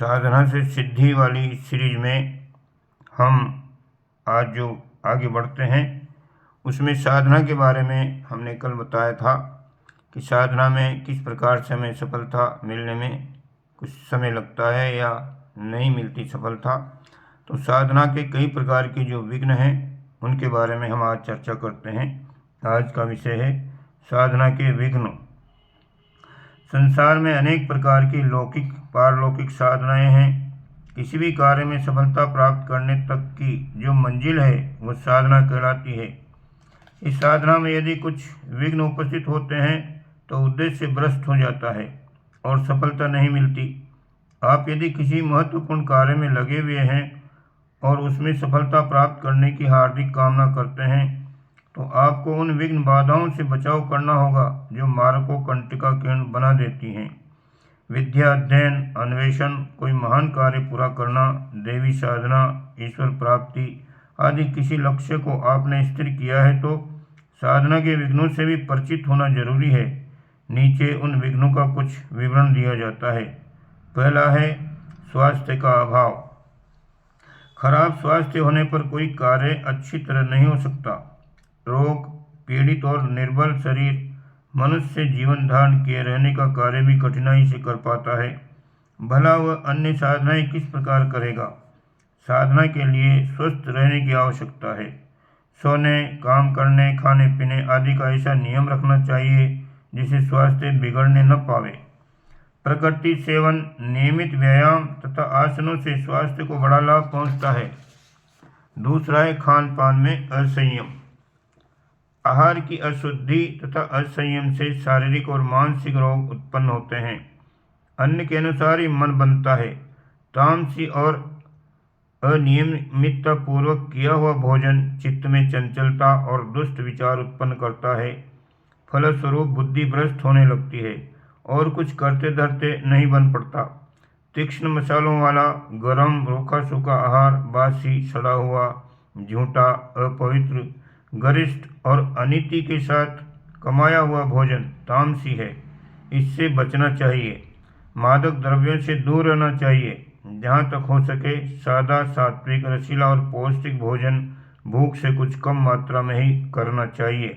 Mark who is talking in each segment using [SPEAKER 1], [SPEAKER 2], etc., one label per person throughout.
[SPEAKER 1] साधना से सिद्धि वाली इस सीरीज में हम आज जो आगे बढ़ते हैं उसमें साधना के बारे में हमने कल बताया था कि साधना में किस प्रकार से हमें सफलता मिलने में कुछ समय लगता है या नहीं मिलती सफलता। तो साधना के कई प्रकार के जो विघ्न हैं उनके बारे में हम आज चर्चा करते हैं। आज का विषय है साधना के विघ्न। संसार में अनेक प्रकार की लौकिक पारलौकिक साधनाएं हैं। किसी भी कार्य में सफलता प्राप्त करने तक की जो मंजिल है वह साधना कहलाती है। इस साधना में यदि कुछ विघ्न उपस्थित होते हैं तो उद्देश्य भ्रष्ट हो जाता है और सफलता नहीं मिलती। आप यदि किसी महत्वपूर्ण कार्य में लगे हुए हैं और उसमें सफलता प्राप्त करने की हार्दिक कामना करते हैं तो आपको उन विघ्न बाधाओं से बचाव करना होगा जो मार्ग को कंटिका किरण बना देती हैं। विद्या अध्ययन, अन्वेषण, कोई महान कार्य पूरा करना, देवी साधना, ईश्वर प्राप्ति आदि किसी लक्ष्य को आपने स्थिर किया है तो साधना के विघ्नों से भी परिचित होना जरूरी है। नीचे उन विघ्नों का कुछ विवरण दिया जाता है। पहला है स्वास्थ्य का अभाव। खराब स्वास्थ्य होने पर कोई कार्य अच्छी तरह नहीं हो सकता। रोग पीड़ित और निर्बल शरीर मनुष्य जीवन धारण किए रहने का कार्य भी कठिनाई से कर पाता है, भला वह अन्य साधनाएं किस प्रकार करेगा। साधना के लिए स्वस्थ रहने की आवश्यकता है। सोने, काम करने, खाने पीने आदि का ऐसा नियम रखना चाहिए जिससे स्वास्थ्य बिगड़ने न पावे। प्रकृति सेवन, नियमित व्यायाम तथा आसनों से स्वास्थ्य को बड़ा लाभ पहुंचता है। दूसरा है खान पान में असंयम। आहार की अशुद्धि तथा असंयम से शारीरिक और मानसिक रोग उत्पन्न होते हैं। अन्न के अनुसार ही मन बनता है। तामसी और अनियमितता पूर्वक किया हुआ भोजन चित्त में चंचलता और दुष्ट विचार उत्पन्न करता है। फलस्वरूप बुद्धि भ्रष्ट होने लगती है और कुछ करते धरते नहीं बन पड़ता। तीक्ष्ण मसालों वाला गरम रूखा सूखा आहार, बासी, सड़ा हुआ, झूठा, अपवित्र, गरिष्ठ और अनीति के साथ कमाया हुआ भोजन तामसी है, इससे बचना चाहिए। मादक द्रव्यों से दूर रहना चाहिए। जहाँ तक हो सके सादा, सात्विक, रसीला और पौष्टिक भोजन भूख से कुछ कम मात्रा में ही करना चाहिए।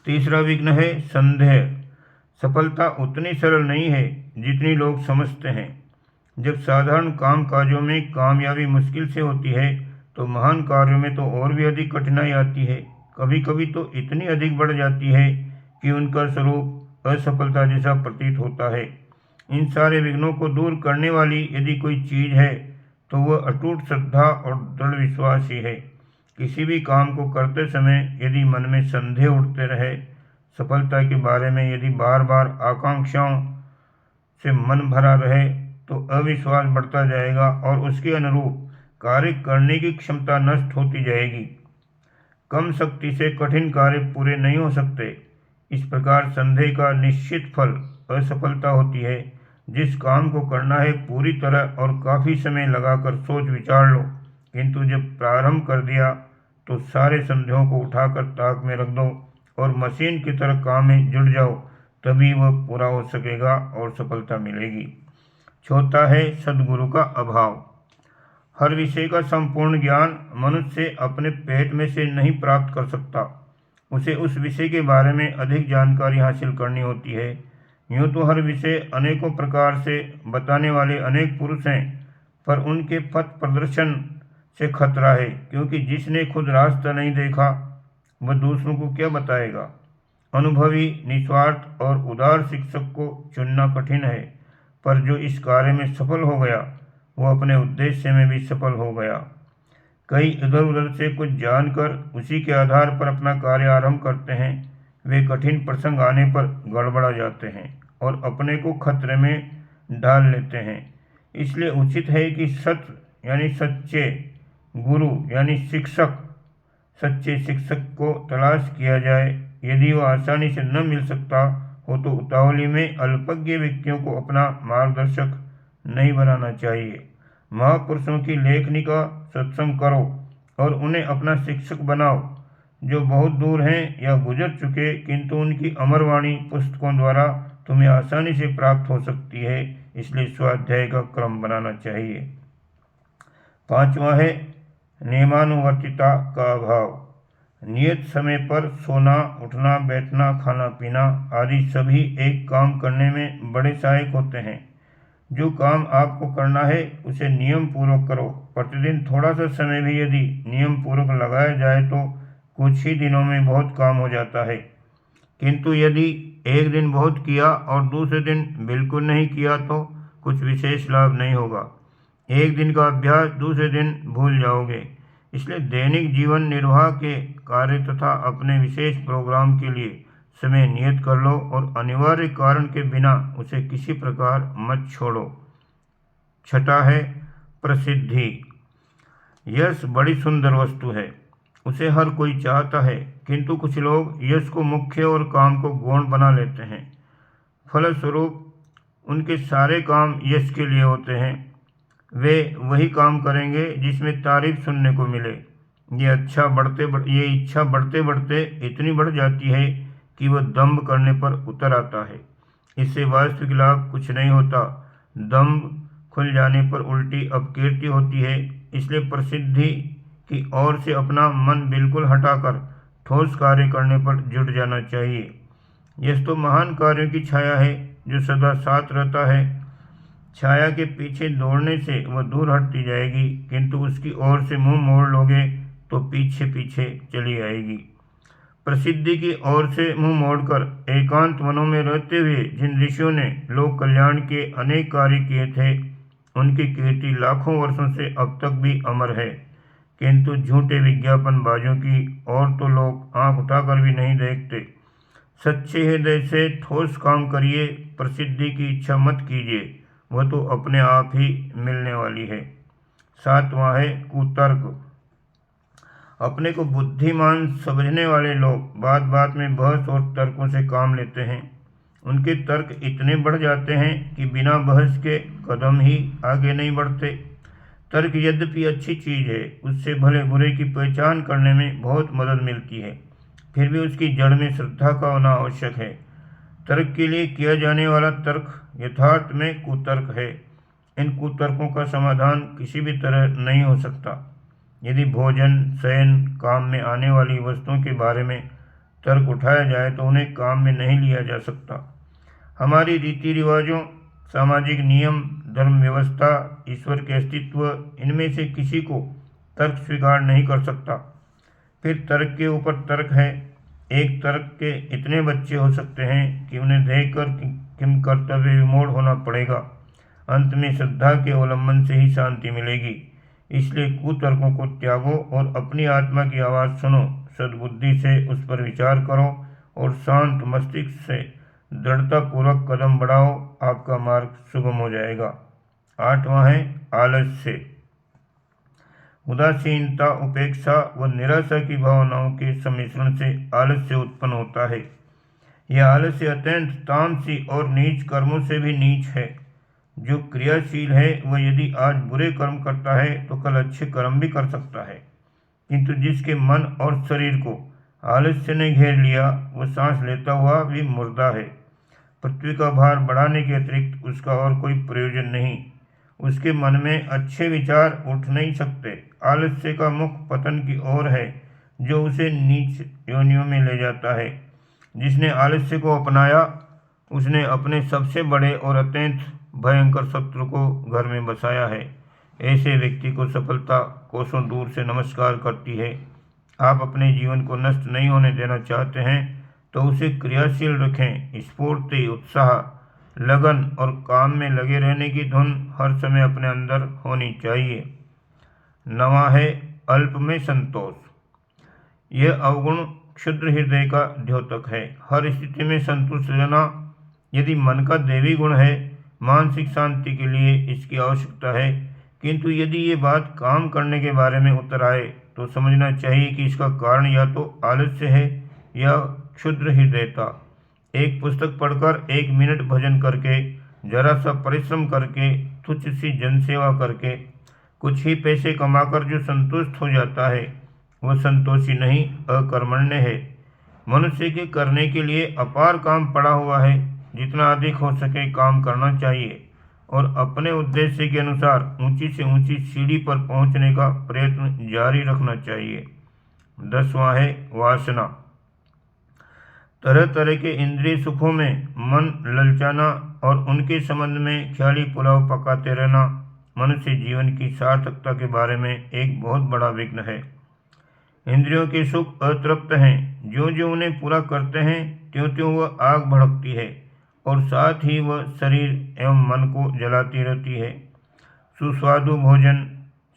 [SPEAKER 1] तीसरा विघ्न है संदेह। सफलता उतनी सरल नहीं है जितनी लोग समझते हैं। जब साधारण काम काजों में कामयाबी मुश्किल से होती है तो महान कार्यों में तो और भी अधिक कठिनाई आती है। कभी कभी तो इतनी अधिक बढ़ जाती है कि उनका स्वरूप असफलता जैसा प्रतीत होता है। इन सारे विघ्नों को दूर करने वाली यदि कोई चीज़ है तो वह अटूट श्रद्धा और दृढ़ विश्वास ही है। किसी भी काम को करते समय यदि मन में संदेह उठते रहे, सफलता के बारे में यदि बार बार आकांक्षाओं से मन भरा रहे तो अविश्वास बढ़ता जाएगा और उसके अनुरूप कार्य करने की क्षमता नष्ट होती जाएगी। कम शक्ति से कठिन कार्य पूरे नहीं हो सकते। इस प्रकार संदेह का निश्चित फल असफलता होती है। जिस काम को करना है पूरी तरह और काफ़ी समय लगाकर सोच विचार लो, किंतु जब प्रारंभ कर दिया तो सारे संदेहों को उठाकर ताक में रख दो और मशीन की तरह काम में जुट जाओ, तभी वह पूरा हो सकेगा और सफलता मिलेगी। चौथा है सद्गुरु का अभाव। हर विषय का संपूर्ण ज्ञान मनुष्य अपने पेट में से नहीं प्राप्त कर सकता। उसे उस विषय के बारे में अधिक जानकारी हासिल करनी होती है। यूँ तो हर विषय अनेकों प्रकार से बताने वाले अनेक पुरुष हैं, पर उनके पथ प्रदर्शन से खतरा है, क्योंकि जिसने खुद रास्ता नहीं देखा वह दूसरों को क्या बताएगा। अनुभवी, निस्वार्थ और उदार शिक्षक को चुनना कठिन है, पर जो इस कार्य में सफल हो गया वो अपने उद्देश्य में भी सफल हो गया। कई इधर उधर से कुछ जानकर उसी के आधार पर अपना कार्य आरंभ करते हैं। वे कठिन प्रसंग आने पर गड़बड़ा जाते हैं और अपने को खतरे में डाल लेते हैं। इसलिए उचित है कि सत्य यानी सच्चे गुरु यानी शिक्षक, सच्चे शिक्षक को तलाश किया जाए। यदि वह आसानी से न मिल सकता हो तो उतावली में अल्पज्ञ व्यक्तियों को अपना मार्गदर्शक नहीं बनाना चाहिए। महापुरुषों की लेखनी का सत्संग करो और उन्हें अपना शिक्षक बनाओ। जो बहुत दूर हैं या गुजर चुके किंतु उनकी अमरवाणी पुस्तकों द्वारा तुम्हें आसानी से प्राप्त हो सकती है, इसलिए स्वाध्याय का क्रम बनाना चाहिए। 5वां है नियमानुवर्तिता का अभाव। नियत समय पर सोना, उठना, बैठना, खाना पीना आदि सभी एक काम करने में बड़े सहायक होते हैं। जो काम आपको करना है उसे नियम पूर्वक करो। प्रतिदिन थोड़ा सा समय भी यदि नियम पूर्वक लगाया जाए तो कुछ ही दिनों में बहुत काम हो जाता है। किंतु यदि एक दिन बहुत किया और दूसरे दिन बिल्कुल नहीं किया तो कुछ विशेष लाभ नहीं होगा। एक दिन का अभ्यास दूसरे दिन भूल जाओगे। इसलिए दैनिक जीवन निर्वाह के कार्य तथा अपने विशेष प्रोग्राम के लिए समय नियत कर लो और अनिवार्य कारण के बिना उसे किसी प्रकार मत छोड़ो। 6 है प्रसिद्धि। यश बड़ी सुंदर वस्तु है, उसे हर कोई चाहता है, किंतु कुछ लोग यश को मुख्य और काम को गौण बना लेते हैं। फलस्वरूप उनके सारे काम यश के लिए होते हैं। वे वही काम करेंगे जिसमें तारीफ सुनने को मिले। ये इच्छा बढ़ते बढ़ते इतनी बढ़ जाती है कि वह दंभ करने पर उतर आता है। इससे वास्तविक लाभ कुछ नहीं होता। दंभ खुल जाने पर उल्टी अपकीर्ति होती है। इसलिए प्रसिद्धि की ओर से अपना मन बिल्कुल हटाकर ठोस कार्य करने पर जुट जाना चाहिए। यह तो महान कार्यों की छाया है जो सदा साथ रहता है। छाया के पीछे दौड़ने से वह दूर हटती जाएगी, किंतु उसकी ओर से मुंह मोड़ लोगे तो पीछे पीछे चली आएगी। प्रसिद्धि की ओर से मुंह मोड़कर एकांत वनों में रहते हुए जिन ऋषियों ने लोक कल्याण के अनेक कार्य किए थे, उनकी कीर्ति लाखों वर्षों से अब तक भी अमर है। किंतु झूठे विज्ञापन बाजों की ओर तो लोग आंख उठाकर भी नहीं देखते। सच्चे हृदय से ठोस काम करिए, प्रसिद्धि की इच्छा मत कीजिए, वह तो अपने आप ही मिलने वाली है। 7वां है कुतर्क। अपने को बुद्धिमान समझने वाले लोग बात बात में बहस और तर्कों से काम लेते हैं। उनके तर्क इतने बढ़ जाते हैं कि बिना बहस के कदम ही आगे नहीं बढ़ते। तर्क यद्यपि अच्छी चीज़ है, उससे भले बुरे की पहचान करने में बहुत मदद मिलती है, फिर भी उसकी जड़ में श्रद्धा का होना आवश्यक है। तर्क के लिए किया जाने वाला तर्क यथार्थ में कुतर्क है। इन कुतर्कों का समाधान किसी भी तरह नहीं हो सकता। यदि भोजन, शयन, काम में आने वाली वस्तुओं के बारे में तर्क उठाया जाए तो उन्हें काम में नहीं लिया जा सकता। हमारी रीति रिवाजों, सामाजिक नियम, धर्म व्यवस्था, ईश्वर के अस्तित्व, इनमें से किसी को तर्क स्वीकार नहीं कर सकता। फिर तर्क के ऊपर तर्क है। एक तर्क के इतने बच्चे हो सकते हैं कि उन्हें देखकर किम कर्तव्य विमोढ़ होना पड़ेगा। अंत में श्रद्धा के अवलंबन से ही शांति मिलेगी। इसलिए कुतर्कों को त्यागो और अपनी आत्मा की आवाज़ सुनो। सद्बुद्धि से उस पर विचार करो और शांत मस्तिष्क से दृढ़तापूर्वक कदम बढ़ाओ, आपका मार्ग सुगम हो जाएगा। 8वां है आलस्य। उदासीनता, उपेक्षा व निराशा की भावनाओं के सम्मिश्रण से आलस्य उत्पन्न होता है। यह आलस्य अत्यंत तामसी और नीच कर्मों से भी नीच है। जो क्रियाशील है वह यदि आज बुरे कर्म करता है तो कल अच्छे कर्म भी कर सकता है, किंतु जिसके मन और शरीर को आलस्य ने घेर लिया वह सांस लेता हुआ भी मुर्दा है। पृथ्वी का भार बढ़ाने के अतिरिक्त उसका और कोई प्रयोजन नहीं। उसके मन में अच्छे विचार उठ नहीं सकते। आलस्य का मुख पतन की ओर है, जो उसे नीच योनियों में ले जाता है। जिसने आलस्य को अपनाया उसने अपने सबसे बड़े और अत्यंत भयंकर शत्रु को घर में बसाया है। ऐसे व्यक्ति को सफलता कोसों दूर से नमस्कार करती है। आप अपने जीवन को नष्ट नहीं होने देना चाहते हैं तो उसे क्रियाशील रखें। स्फूर्ति, उत्साह, लगन और काम में लगे रहने की धुन हर समय अपने अंदर होनी चाहिए। 9वां है अल्प में संतोष। यह अवगुण क्षुद्र हृदय का द्योतक है। हर स्थिति में संतुष्ट रहना यदि मन का दैवी गुण है, मानसिक शांति के लिए इसकी आवश्यकता है। किंतु यदि ये बात काम करने के बारे में उतर आए तो समझना चाहिए कि इसका कारण या तो आलस्य है या क्षुद्र हृदयता। एक पुस्तक पढ़कर, 1 मिनट भजन करके, जरा सा परिश्रम करके, तुच्छ सी जनसेवा करके, कुछ ही पैसे कमाकर जो संतुष्ट हो जाता है वह संतोषी नहीं, अकर्मण्य है। मनुष्य के करने के लिए अपार काम पड़ा हुआ है। जितना अधिक हो सके काम करना चाहिए और अपने उद्देश्य के अनुसार ऊंची से ऊंची सीढ़ी पर पहुंचने का प्रयत्न जारी रखना चाहिए। 10वां है वासना। तरह तरह के इंद्रिय सुखों में मन ललचाना और उनके संबंध में ख्याली पुलाव पकाते रहना मनुष्य जीवन की सार्थकता के बारे में एक बहुत बड़ा विघ्न है। इंद्रियों के सुख अतृप्त हैं, ज्यों ज्यों उन्हें पूरा करते हैं त्यों त्यों वह आग भड़कती है और साथ ही वह शरीर एवं मन को जलाती रहती है। सुस्वादु भोजन,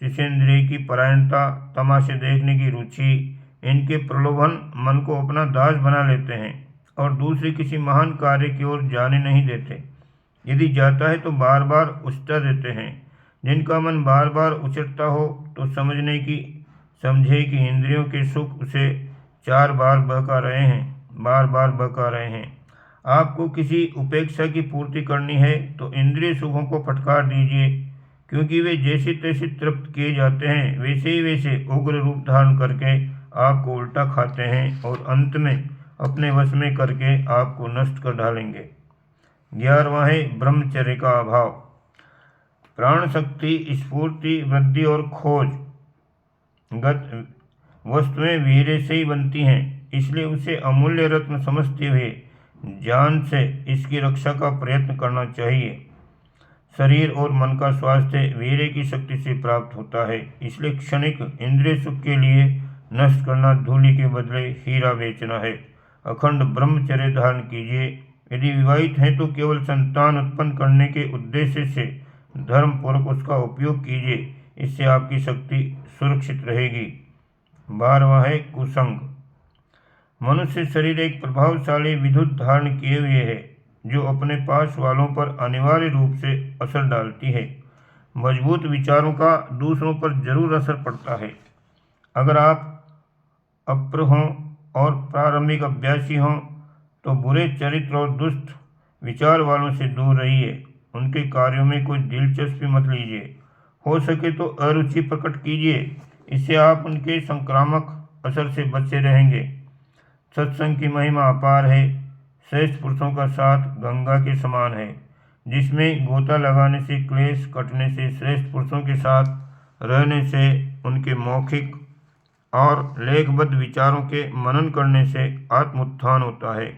[SPEAKER 1] शिशेंद्रिय की परायणता, तमाशे देखने की रुचि, इनके प्रलोभन मन को अपना दास बना लेते हैं और दूसरे किसी महान कार्य की ओर जाने नहीं देते। यदि जाता है तो बार बार उछटा देते हैं। जिनका मन बार बार उछटता हो तो समझे कि इंद्रियों के सुख उसे बार बार बहका रहे हैं। आपको किसी उपेक्षा की पूर्ति करनी है तो इंद्रिय सुखों को फटकार दीजिए, क्योंकि वे जैसे तैसे तृप्त किए जाते हैं वैसे ही वैसे उग्र रूप धारण करके आपको उल्टा खाते हैं और अंत में अपने वश में करके आपको नष्ट कर डालेंगे। 11वां है ब्रह्मचर्य का अभाव। प्राण शक्ति, स्फूर्ति, वृद्धि और खोज गत वस्तुएं वीर्य से ही बनती हैं, इसलिए उसे अमूल्य रत्न समझते हुए जान से इसकी रक्षा का प्रयत्न करना चाहिए। शरीर और मन का स्वास्थ्य वीर्य की शक्ति से प्राप्त होता है, इसलिए क्षणिक इंद्रिय सुख के लिए नष्ट करना धूलि के बदले हीरा बेचना है। अखंड ब्रह्मचर्य धारण कीजिए। यदि विवाहित हैं तो केवल संतान उत्पन्न करने के उद्देश्य से धर्म पूर्वक उसका उपयोग कीजिए, इससे आपकी शक्ति सुरक्षित रहेगी। 12वां है कुसंग। मनुष्य शरीर एक प्रभावशाली विद्युत धारण किए हुए है जो अपने पास वालों पर अनिवार्य रूप से असर डालती है। मजबूत विचारों का दूसरों पर जरूर असर पड़ता है। अगर आप अप्र हों और प्रारंभिक अभ्यासी हों तो बुरे चरित्र और दुष्ट विचार वालों से दूर रहिए। उनके कार्यों में कोई दिलचस्पी मत लीजिए। हो सके तो अरुचि प्रकट कीजिए, इससे आप उनके संक्रामक असर से बचे रहेंगे। सत्संग की महिमा अपार है। श्रेष्ठ पुरुषों का साथ गंगा के समान है, जिसमें गोता लगाने से, क्लेश कटने से, श्रेष्ठ पुरुषों के साथ रहने से, उनके मौखिक और लेखबद्ध विचारों के मनन करने से आत्मोत्थान होता है।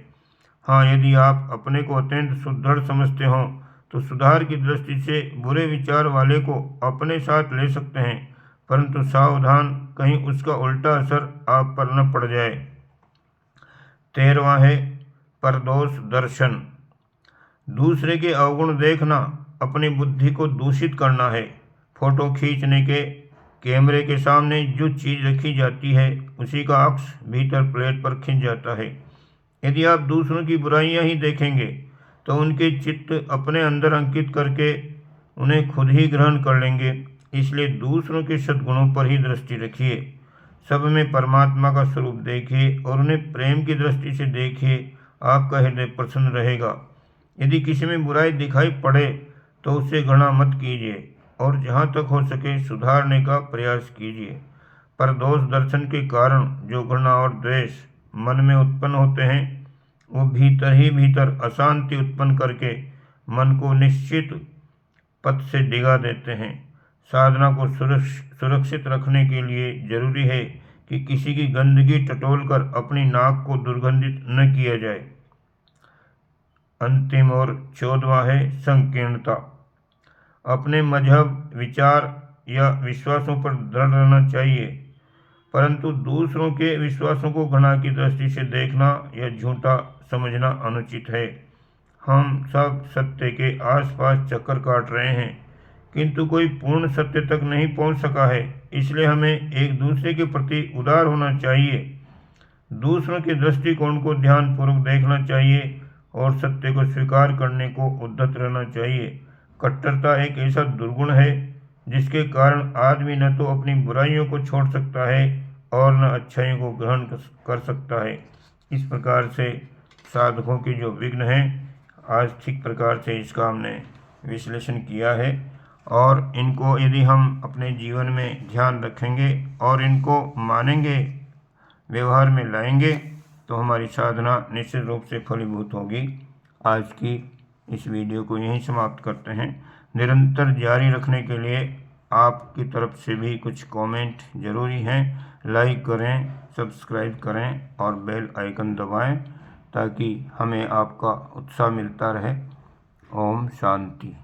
[SPEAKER 1] हाँ, यदि आप अपने को अत्यंत सुदृढ़ समझते हों तो सुधार की दृष्टि से बुरे विचार वाले को अपने साथ ले सकते हैं, परंतु सावधान, कहीं उसका उल्टा असर आप पर न पड़ जाए। 13वां है परदोष दर्शन। दूसरे के अवगुण देखना अपनी बुद्धि को दूषित करना है। फोटो खींचने के कैमरे के सामने जो चीज़ रखी जाती है उसी का अक्स भीतर प्लेट पर खिंच जाता है। यदि आप दूसरों की बुराइयां ही देखेंगे तो उनके चित्त अपने अंदर अंकित करके उन्हें खुद ही ग्रहण कर लेंगे। इसलिए दूसरों के सद्गुणों पर ही दृष्टि रखिए। सब में परमात्मा का स्वरूप देखिए और उन्हें प्रेम की दृष्टि से देखिए। आपका हृदय प्रसन्न रहेगा। यदि किसी में बुराई दिखाई पड़े तो उससे घृणा मत कीजिए और जहाँ तक हो सके सुधारने का प्रयास कीजिए। परदोष दर्शन के कारण जो घृणा और द्वेष मन में उत्पन्न होते हैं वो भीतर ही भीतर अशांति उत्पन्न करके मन को निश्चित पथ से डिगा देते हैं। साधना को सुरक्षित रखने के लिए जरूरी है कि किसी की गंदगी टटोलकर अपनी नाक को दुर्गंधित न किया जाए। अंतिम और 14वां है संकीर्णता। अपने मजहब, विचार या विश्वासों पर दृढ़ रहना चाहिए, परंतु दूसरों के विश्वासों को घृणा की दृष्टि से देखना या झूठा समझना अनुचित है। हम सब सत्य के आसपास चक्कर काट रहे हैं, किंतु कोई पूर्ण सत्य तक नहीं पहुंच सका है। इसलिए हमें एक दूसरे के प्रति उदार होना चाहिए, दूसरों के दृष्टिकोण को ध्यानपूर्वक देखना चाहिए और सत्य को स्वीकार करने को उद्यत रहना चाहिए। कट्टरता एक ऐसा दुर्गुण है जिसके कारण आदमी न तो अपनी बुराइयों को छोड़ सकता है और न अच्छाइयों को ग्रहण कर सकता है। इस प्रकार से साधकों के जो विघ्न हैं, आज ठीक प्रकार से इसका हमने विश्लेषण किया है और इनको यदि हम अपने जीवन में ध्यान रखेंगे और इनको मानेंगे, व्यवहार में लाएंगे तो हमारी साधना निश्चित रूप से फलीभूत होगी। आज की इस वीडियो को यहीं समाप्त करते हैं। निरंतर जारी रखने के लिए आपकी तरफ से भी कुछ कमेंट ज़रूरी हैं। लाइक करें, सब्सक्राइब करें और बेल आइकन दबाएं ताकि हमें आपका उत्साह मिलता रहे। ओम शांति।